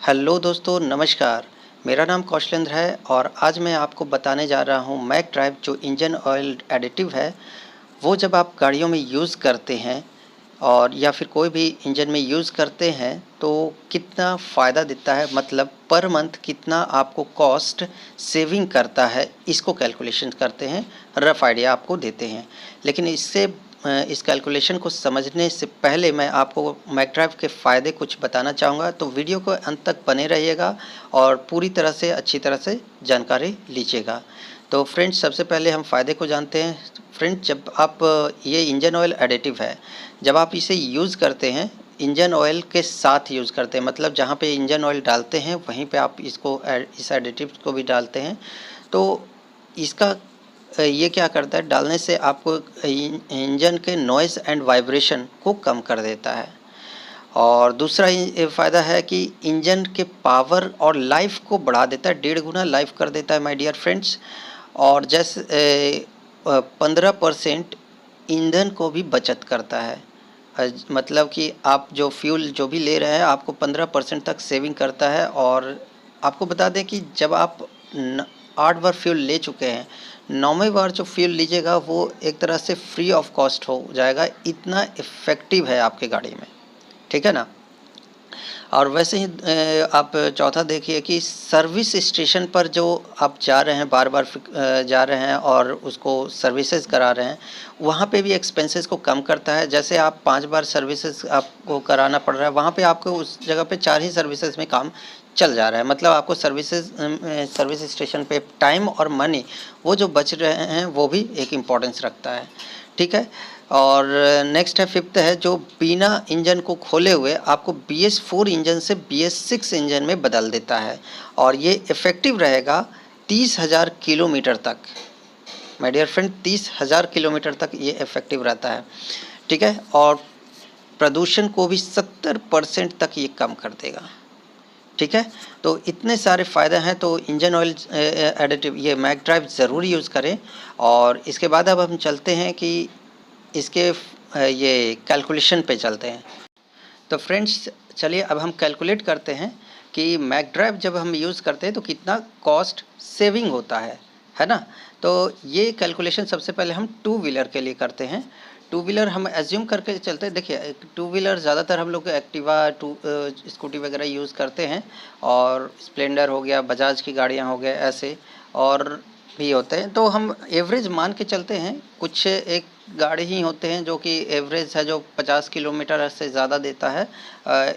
Hello दोस्तों, नमस्कार। मेरा नाम कौशलेंद्र है और आज मैं आपको बताने जा रहा हूँ मैक ड्राइव जो इंजन ऑयल एडिटिव है। वो जब आप गाड़ियों में यूज़ करते हैं और या फिर कोई भी इंजन में यूज़ करते हैं तो कितना फ़ायदा देता है, मतलब पर मंथ कितना आपको कॉस्ट सेविंग करता है, इसको कैलकुलेशन करते हैं, रफ़ आइडिया आपको देते हैं। लेकिन इस कैलकुलेशन को समझने से पहले मैं आपको मैक ड्राइव के फ़ायदे कुछ बताना चाहूँगा, तो वीडियो को अंत तक बने रहिएगा और पूरी तरह से अच्छी तरह से जानकारी लीजिएगा। तो फ्रेंड्स, सबसे पहले हम फ़ायदे को जानते हैं। फ्रेंड्स, जब आप ये इंजन ऑयल एडिटिव है, जब आप इसे यूज़ करते हैं इंजन ऑयल के साथ यूज़ करते हैं, मतलब जहाँ पे इंजन ऑयल डालते हैं वहीं पे आप इस एडिटिव को भी डालते हैं। तो इसका ये क्या करता है, डालने से आपको इंजन के नॉइज़ एंड वाइब्रेशन को कम कर देता है। और दूसरा ये फ़ायदा है कि इंजन के पावर और लाइफ को बढ़ा देता है, 1.5 गुना लाइफ कर देता है माय डियर फ्रेंड्स। और जैसे 15% ईंधन को भी बचत करता है। मतलब कि आप जो फ्यूल जो भी ले रहे हैं आपको 15% तक सेविंग करता है। और आपको बता दें कि जब आप 8 बार फ्यूल ले चुके हैं, 9वें बार जो फ्यूल लीजिएगा वो एक तरह से फ्री ऑफ कॉस्ट हो जाएगा, इतना इफ़ेक्टिव है आपके गाड़ी में, ठीक है ना। और वैसे ही आप चौथा देखिए कि सर्विस स्टेशन पर जो आप जा रहे हैं, बार बार जा रहे हैं और उसको सर्विसेज करा रहे हैं, वहाँ पे भी एक्सपेंसेस को कम करता है। जैसे आप 5 बार सर्विसेज आपको कराना पड़ रहा है, वहाँ पे आपको उस जगह पे 4 ही सर्विसेज में काम चल जा रहा है। मतलब आपको सर्विस स्टेशन पे टाइम और मनी वो जो बच रहे हैं वो भी एक इम्पोर्टेंस रखता है, ठीक है। और नेक्स्ट है, फिफ्थ है, जो बिना इंजन को खोले हुए आपको BS4 इंजन से BS6 इंजन में बदल देता है। और ये इफ़ेक्टिव रहेगा 30,000 किलोमीटर तक। माय डियर फ्रेंड, 30,000 किलोमीटर तक ये इफ़ेक्टिव रहता है, ठीक है। और प्रदूषण को भी 70% तक ये कम कर देगा, ठीक है। तो इतने सारे फ़ायदे हैं, तो इंजन ऑयल एडिटिव ये मैक ड्राइव ज़रूर यूज़ करें। और इसके बाद अब हम चलते हैं कि इसके ये कैलकुलेशन पे चलते हैं। तो फ्रेंड्स, चलिए अब हम कैलकुलेट करते हैं कि मैक ड्राइव जब हम यूज़ करते हैं तो कितना कॉस्ट सेविंग होता है ना। तो ये कैलकुलेशन सबसे पहले हम टू व्हीलर के लिए करते हैं। टू व्हीलर हम एज्यूम करके चलते हैं। देखिए, टू व्हीलर ज़्यादातर हम लोग एक्टिवा स्कूटी वगैरह यूज़ करते हैं, और स्प्लेंडर हो गया, बजाज की गाड़ियाँ हो गए, ऐसे और भी होते हैं। तो हम एवरेज मान के चलते हैं। कुछ एक गाड़ी ही होते हैं जो कि एवरेज है, जो 50 किलोमीटर से ज़्यादा देता है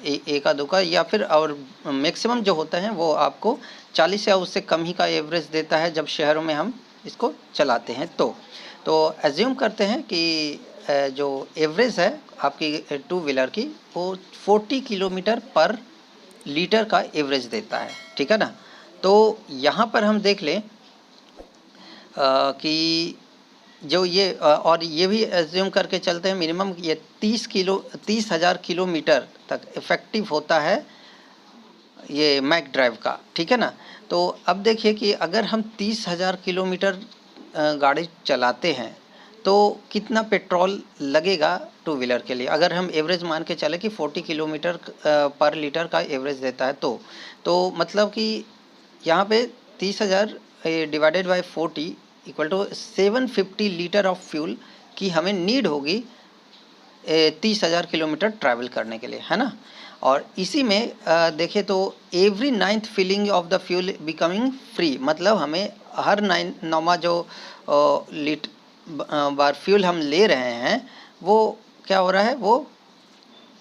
एक आधो का, या फिर और मैक्सिमम जो होता है वो आपको 40 या उससे कम ही का एवरेज देता है जब शहरों में हम इसको चलाते हैं। तो एज्यूम करते हैं कि जो एवरेज है आपकी टू व्हीलर की, वो 40 किलोमीटर पर लीटर का एवरेज देता है, ठीक है ना। तो यहाँ पर हम देख लें कि जो ये और ये भी एज्यूम करके चलते हैं मिनिमम ये 30,000 किलोमीटर तक इफ़ेक्टिव होता है ये मैक ड्राइव का, ठीक है ना। तो अब देखिए कि अगर हम 30,000 किलोमीटर गाड़ी चलाते हैं तो कितना पेट्रोल लगेगा टू व्हीलर के लिए। अगर हम एवरेज मान के चले कि 40 किलोमीटर पर लीटर का एवरेज देता है, तो मतलब कि यहाँ पे 30,000 divided by 40 equal to 750 litre of fuel की हमें नीड होगी 30,000 किलोमीटर ट्रैवल करने के लिए, है ना। और इसी में देखें तो every 9th filling of the fuel becoming free, मतलब हमें हर 9वां जो बार फ्यूल हम ले रहे हैं वो क्या हो रहा है, वो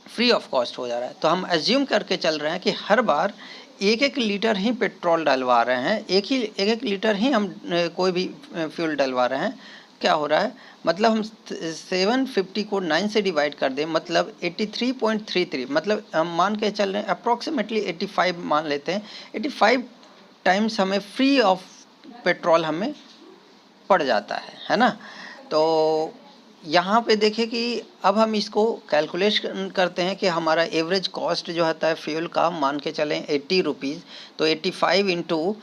फ्री ऑफ कॉस्ट हो जा रहा है। तो हम एज्यूम करके चल रहे हैं कि हर बार 1-1 लीटर ही पेट्रोल डलवा रहे हैं, एक लीटर ही हम कोई भी फ्यूल डलवा रहे हैं। क्या हो रहा है, मतलब हम 750 को 9 से डिवाइड कर दें, मतलब 83.33, मतलब हम मान के चल रहे हैं अप्रॉक्सीमेटली 85 मान लेते हैं। 85 टाइम्स हमें फ्री ऑफ पेट्रोल हमें पड़ जाता है ना। तो यहाँ पे देखें कि अब हम इसको कैलकुलेशन करते हैं कि हमारा एवरेज कॉस्ट जो होता है फ्यूल का, मान के चलें 80 रुपीज़, तो 85 इंटू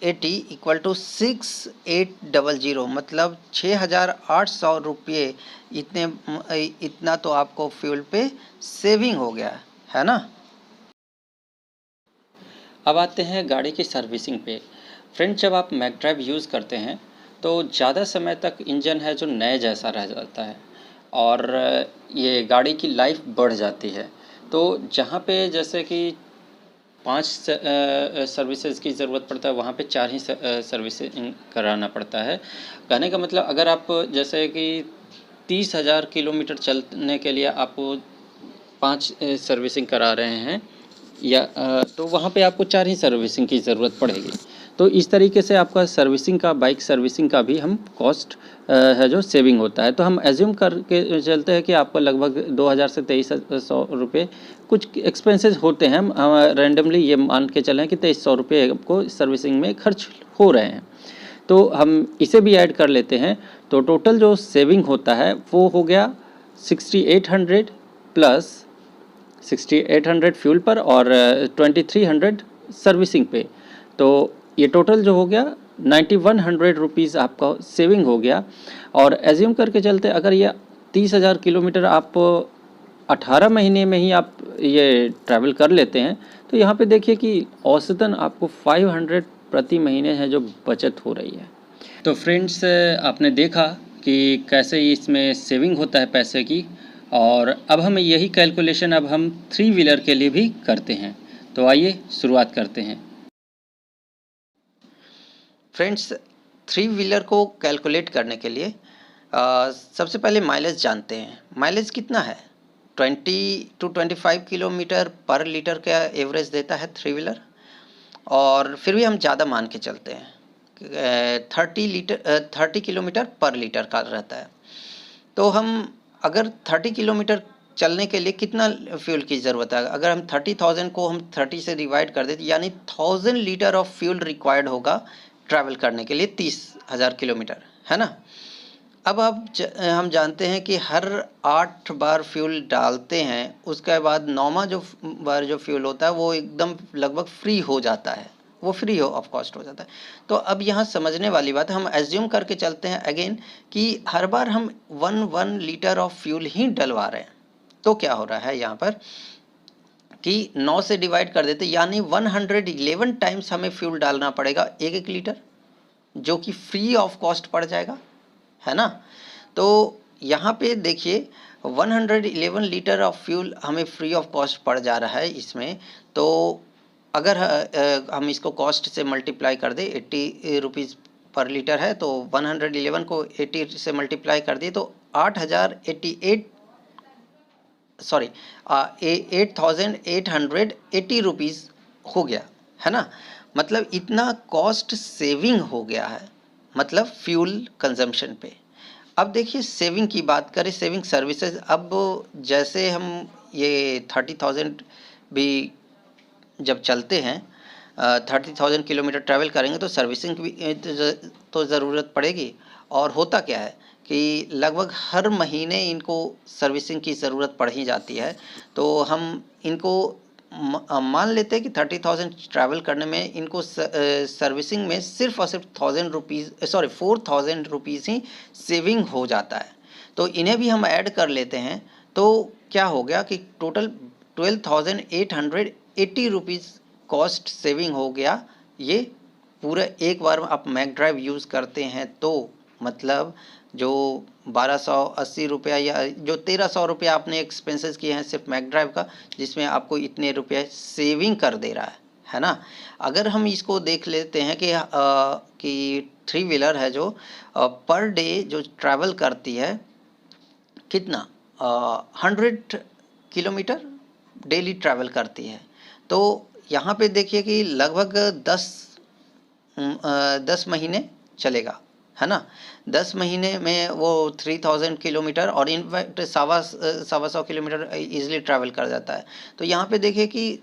80 इक्वल टू 6800, मतलब 6,800 रुपये। इतना तो आपको फ्यूल पे सेविंग हो गया है ना। अब आते हैं गाड़ी की सर्विसिंग पे। फ्रेंड्स, जब आप मैक ड्राइव यूज़ करते हैं तो ज़्यादा समय तक इंजन है जो नए जैसा रह जाता है और ये गाड़ी की लाइफ बढ़ जाती है। तो जहाँ पे जैसे कि 5 सर्विसेज की ज़रूरत पड़ता है, वहाँ पे 4 ही सर्विसिंग कराना पड़ता है। कहने का मतलब, अगर आप जैसे कि 30,000 किलोमीटर चलने के लिए आप 5 सर्विसिंग करा रहे हैं या तो वहाँ पे आपको 4 ही सर्विसिंग की ज़रूरत पड़ेगी। तो इस तरीके से आपका सर्विसिंग का, बाइक सर्विसिंग का भी हम कॉस्ट है जो सेविंग होता है। तो हम एज्यूम करके चलते हैं कि आपको लगभग 2000 से 2300 रुपये कुछ एक्सपेंसेस होते हैं। हम रैंडमली ये मान के चलें कि 2300 रुपये आपको सर्विसिंग में खर्च हो रहे हैं। तो हम इसे भी ऐड कर लेते हैं, तो टोटल जो सेविंग होता है वो हो गया 6800 प्लस 6800 फ्यूल पर और 2300 सर्विसिंग पे। तो ये टोटल जो हो गया 9100 रुपीज़ आपका सेविंग हो गया। और एज्यूम करके चलते, अगर ये 30,000 किलोमीटर आप 18 महीने में ही आप ये ट्रैवल कर लेते हैं, तो यहाँ पे देखिए कि औसतन आपको 500 प्रति महीने है जो बचत हो रही है। तो फ्रेंड्स, आपने देखा कि कैसे इसमें सेविंग होता है पैसे की, और अब हम यही कैलकुलेशन अब हम 3 व्हीलर के लिए भी करते हैं। तो आइए शुरुआत करते हैं। फ्रेंड्स, 3 व्हीलर को कैलकुलेट करने के लिए सबसे पहले माइलेज जानते हैं। माइलेज कितना है? 20 टू 25 किलोमीटर पर लीटर का एवरेज देता है 3 व्हीलर। और फिर भी हम ज़्यादा मान के चलते हैं, 30 किलोमीटर पर लीटर का रहता है। तो हम अगर 30 किलोमीटर चलने के लिए कितना फ्यूल की ज़रूरत है? अगर हम 30,000 को हम 30 से डिवाइड कर दें, यानी 1000 लीटर ऑफ फ्यूल रिक्वायर्ड होगा ट्रैवल करने के लिए 30,000 किलोमीटर, है ना? अब हम जानते हैं कि हर 8 बार फ्यूल डालते हैं, उसके बाद 9वां जो बार जो फ्यूल होता है वो एकदम लगभग फ्री हो जाता है, वो फ्री ऑफ कॉस्ट हो जाता है। तो अब यहाँ समझने वाली बात है, हम एज्यूम करके चलते हैं अगेन कि हर बार हम 1 लीटर ऑफ फ्यूल ही डलवा रहे हैं। तो क्या हो रहा है यहाँ पर कि 9 से डिवाइड कर देते, यानी 111 टाइम्स हमें फ्यूल डालना पड़ेगा 1 लीटर, जो कि फ्री ऑफ कॉस्ट पड़ जाएगा, है ना? तो यहाँ पे देखिए 111 लीटर ऑफ फ्यूल हमें फ्री ऑफ कॉस्ट पड़ जा रहा है इसमें। तो अगर हम इसको कॉस्ट से मल्टीप्लाई कर दें, 80 रुपीज़ पर लीटर है, तो 111 को 80 से मल्टीप्लाई कर दिए तो 8,880 रुपीज़ हो गया, है ना? मतलब इतना कॉस्ट सेविंग हो गया है, मतलब फ्यूल कंजम्पशन पे। अब देखिए सेविंग की बात करें, सेविंग सर्विसेज। अब जैसे हम ये 30,000 भी जब चलते हैं, 30,000 किलोमीटर ट्रैवल करेंगे तो सर्विसिंग की भी तो ज़रूरत पड़ेगी। और होता क्या है कि लगभग हर महीने इनको सर्विसिंग की ज़रूरत पड़ ही जाती है। तो हम इनको मान लेते हैं कि 30,000 ट्रैवल करने में इनको सर्विसिंग में सिर्फ और सिर्फ 4,000 रुपीज़ ही सेविंग हो जाता है। तो इन्हें भी हम ऐड कर लेते हैं, तो क्या हो गया कि टोटल 12,880 रुपीज़ कॉस्ट सेविंग हो गया। ये पूरा एक बार में आप मैक ड्राइव यूज़ करते हैं तो मतलब जो 1280 रुपया या जो 1300 रुपया आपने एक्सपेंसेस किए हैं सिर्फ मैक ड्राइव का, जिसमें आपको इतने रुपये सेविंग कर दे रहा है ना? अगर हम इसको देख लेते हैं कि 3 व्हीलर है जो पर डे जो ट्रैवल करती है कितना, 100 किलोमीटर डेली ट्रैवल करती है। तो यहाँ पे देखिए कि लगभग 10 महीने चलेगा, है ना? 10 महीने में वो 3000 किलोमीटर और इनफैक्ट सवा सौ किलोमीटर ईजिली ट्रैवल कर जाता है। तो यहाँ पे देखिए कि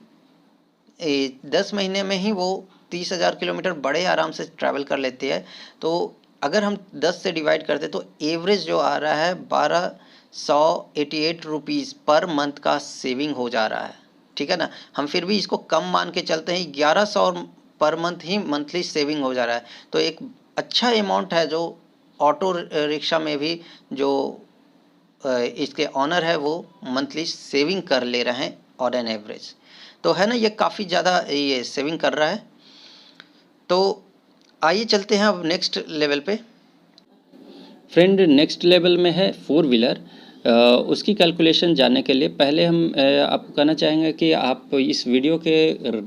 10 महीने में ही वो 30,000 किलोमीटर बड़े आराम से ट्रैवल कर लेती है। तो अगर हम 10 से डिवाइड करते तो एवरेज जो आ रहा है 1288 रुपीज़ पर मंथ का सेविंग हो जा रहा है, ठीक है ना? हम फिर भी इसको कम मान के चलते हैं, 1100 पर मंथ ही मंथली सेविंग हो जा रहा है। तो एक अच्छा अमाउंट है जो ऑटो रिक्शा में भी जो इसके ऑनर है वो मंथली सेविंग कर ले रहे हैं ऑन एन एवरेज। तो है ना, ये काफ़ी ज़्यादा ये सेविंग कर रहा है। तो आइए चलते हैं अब नेक्स्ट लेवल पे। फ्रेंड नेक्स्ट लेवल में है 4 व्हीलर। उसकी कैलकुलेशन जानने के लिए पहले हम आपको कहना चाहेंगे कि आप इस वीडियो के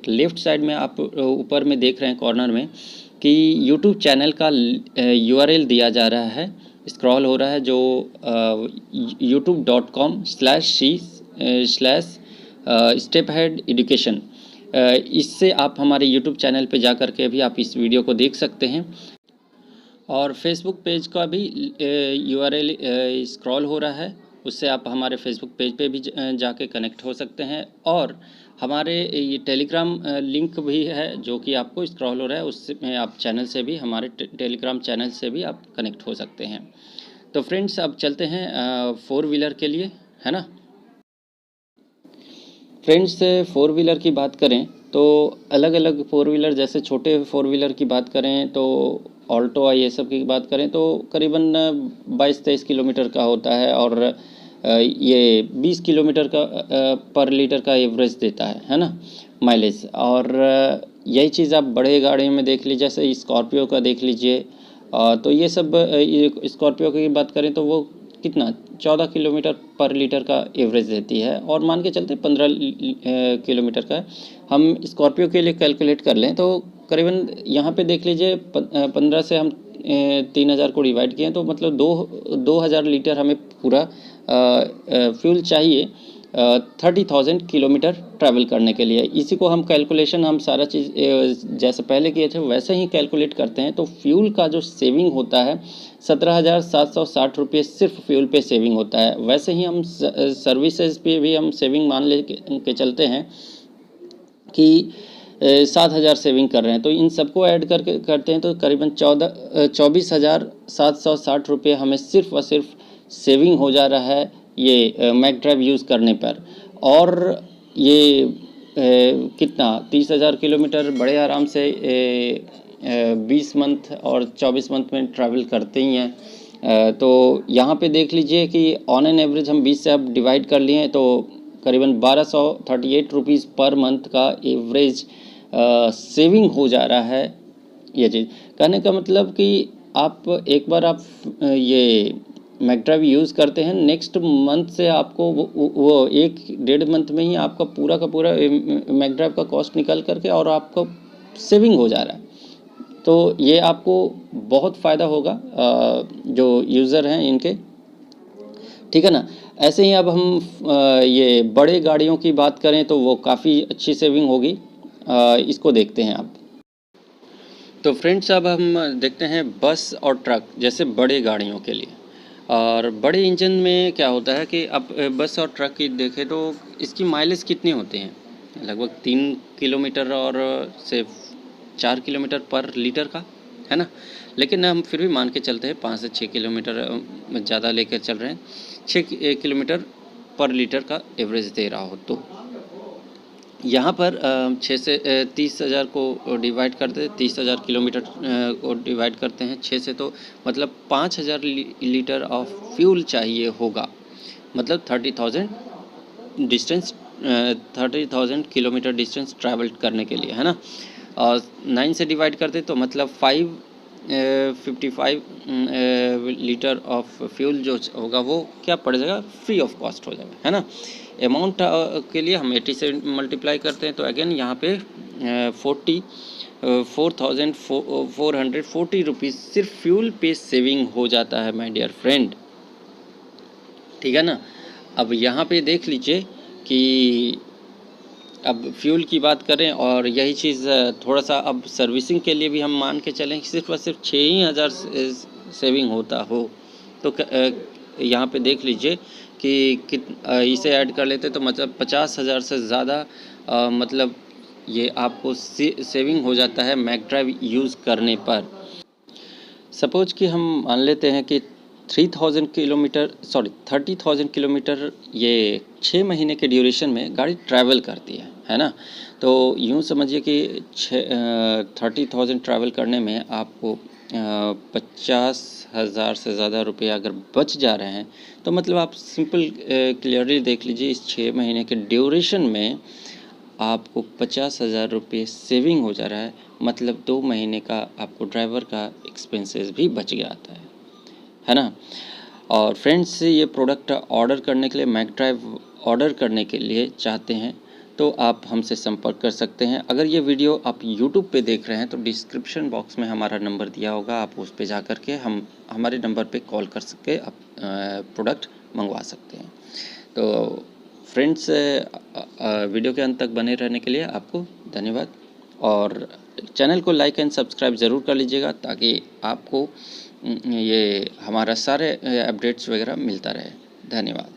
लेफ़्ट साइड में आप ऊपर में देख रहे हैं कॉर्नर में कि यूट्यूब चैनल का URL दिया जा रहा है, स्क्रॉल हो रहा है, जो youtube.com/c/step-ahead-education। इससे आप हमारे यूट्यूब चैनल पे जा कर के भी आप इस वीडियो को देख सकते हैं। और फेसबुक पेज का भी URL स्क्रॉल हो रहा है, उससे आप हमारे फेसबुक पेज पे भी जाके कनेक्ट हो सकते हैं। और हमारे ये टेलीग्राम लिंक भी है जो कि आपको स्क्रॉल हो रहा है, उसमें आप चैनल से भी हमारे टेलीग्राम चैनल से भी आप कनेक्ट हो सकते हैं। तो फ्रेंड्स अब चलते हैं 4 व्हीलर के लिए, है ना। फ्रेंड्स 4 व्हीलर की बात करें तो अलग अलग 4 व्हीलर, जैसे छोटे 4 व्हीलर की बात करें तो ऑल्टो ये सब की बात करें तो करीबन 22-23 किलोमीटर का होता है, और ये 20 किलोमीटर का पर लीटर का एवरेज देता है ना, माइलेज। और यही चीज़ आप बड़े गाड़ियों में देख लीजिए, जैसे स्कॉर्पियो का देख लीजिए। तो ये सब स्कॉर्पियो की बात करें तो वो कितना 14 किलोमीटर पर लीटर का एवरेज देती है, और मान के चलते 15 किलोमीटर का हम स्कॉर्पियो के लिए कैलकुलेट कर लें तो करीबन यहाँ पे देख लीजिए 15 से हम 3000 को डिवाइड किए तो मतलब 2000 लीटर हमें पूरा फ्यूल चाहिए 30,000 किलोमीटर ट्रैवल करने के लिए। इसी को हम कैलकुलेशन हम सारा चीज़ जैसे पहले किए थे वैसे ही कैलकुलेट करते हैं, तो फ्यूल का जो सेविंग होता है 17,760 रुपये सिर्फ फ्यूल पे सेविंग होता है। वैसे ही हम सर्विसेज पे भी हम सेविंग मान ले के चलते हैं कि 7,000 सेविंग कर रहे हैं, तो इन सबको ऐड करके करते हैं तो करीबन 24,760 रुपये हमें सिर्फ और सिर्फ सेविंग हो जा रहा है ये मैक ड्राइव यूज़ करने पर। और ये कितना 30,000 किलोमीटर बड़े आराम से 20 मंथ और 24 मंथ में ट्रैवल करते ही हैं। तो यहाँ पे देख लीजिए कि ऑन एन एवरेज हम 20 से अब डिवाइड कर लिए हैं तो करीबन 1238 रुपीज़ पर मंथ का एवरेज सेविंग हो जा रहा है। ये चीज़ कहने का मतलब कि आप एक बार आप ये मैक ड्राइव यूज़ करते हैं, नेक्स्ट मंथ से आपको वो 1-1.5 मंथ में ही आपका पूरा का पूरा मैक ड्राइव का कॉस्ट निकल करके और आपका सेविंग हो जा रहा है। तो ये आपको बहुत फ़ायदा होगा जो यूज़र हैं इनके, ठीक है ना। ऐसे ही अब हम ये बड़े गाड़ियों की बात करें तो वो काफ़ी अच्छी सेविंग होगी। इसको देखते हैं आप। तो फ्रेंड्स अब हम देखते हैं बस और ट्रक जैसे बड़े गाड़ियों के लिए। और बड़े इंजन में क्या होता है कि अब बस और ट्रक की देखें तो इसकी माइलेज कितनी होते हैं, लगभग 3 किलोमीटर और से 4 किलोमीटर पर लीटर का, है ना। लेकिन हम फिर भी मान के चलते हैं 5 से 6 किलोमीटर ज़्यादा लेकर चल रहे हैं, 6 किलोमीटर पर लीटर का एवरेज दे रहा हो तो यहाँ पर 6 से 30,000 को डिवाइड करते हैं, 30,000 किलोमीटर को डिवाइड करते हैं 6 से, तो मतलब 5,000 लीटर ऑफ फ्यूल चाहिए होगा, मतलब 30,000 किलोमीटर डिस्टेंस ट्रैवल करने के लिए, है ना। और 9 से डिवाइड करते तो मतलब 55 लीटर ऑफ फ्यूल जो होगा वो क्या पड़ जाएगा, फ्री ऑफ कॉस्ट हो जाएगा, है ना। अमाउंट के लिए हम 80 से मल्टीप्लाई करते हैं तो अगेन यहाँ पे 4,440 रुपीज़ सिर्फ फ्यूल पे सेविंग हो जाता है माय डियर फ्रेंड, ठीक है ना। अब यहाँ पे देख लीजिए कि अब फ्यूल की बात करें और यही चीज़ थोड़ा सा अब सर्विसिंग के लिए भी हम मान के चलें कि सिर्फ और सिर्फ 6,000 सेविंग होता हो तो यहाँ पे देख लीजिए कि इसे ऐड कर लेते तो मतलब 50,000 से ज़्यादा मतलब ये आपको सेविंग हो जाता है मैक ड्राइव यूज़ करने पर। सपोज कि हम मान लेते हैं कि 30,000 किलोमीटर ये 6 महीने के ड्यूरेशन में गाड़ी ट्रैवल करती है ना। तो यूँ समझिए कि 30,000 ट्रैवल करने में आपको 50,000 से ज़्यादा रुपये अगर बच जा रहे हैं तो मतलब आप सिंपल क्लियरली देख लीजिए इस 6 महीने के ड्यूरेशन में आपको 50,000 रुपये सेविंग हो जा रहा है, मतलब 2 महीने का आपको ड्राइवर का एक्सपेंसेस भी बच गया आता है ना। और फ्रेंड्स, ये प्रोडक्ट ऑर्डर करने के लिए, मैक ड्राइव ऑर्डर करने के लिए चाहते हैं तो आप हमसे संपर्क कर सकते हैं। अगर ये वीडियो आप यूट्यूब पे देख रहे हैं तो डिस्क्रिप्शन बॉक्स में हमारा नंबर दिया होगा, आप उस पे जा कर के हमारे नंबर पे कॉल कर सके आप प्रोडक्ट मंगवा सकते हैं। तो फ्रेंड्स, वीडियो के अंत तक बने रहने के लिए आपको धन्यवाद, और चैनल को लाइक एंड सब्सक्राइब ज़रूर कर लीजिएगा ताकि आपको ये हमारा सारे अपडेट्स वगैरह मिलता रहे। धन्यवाद।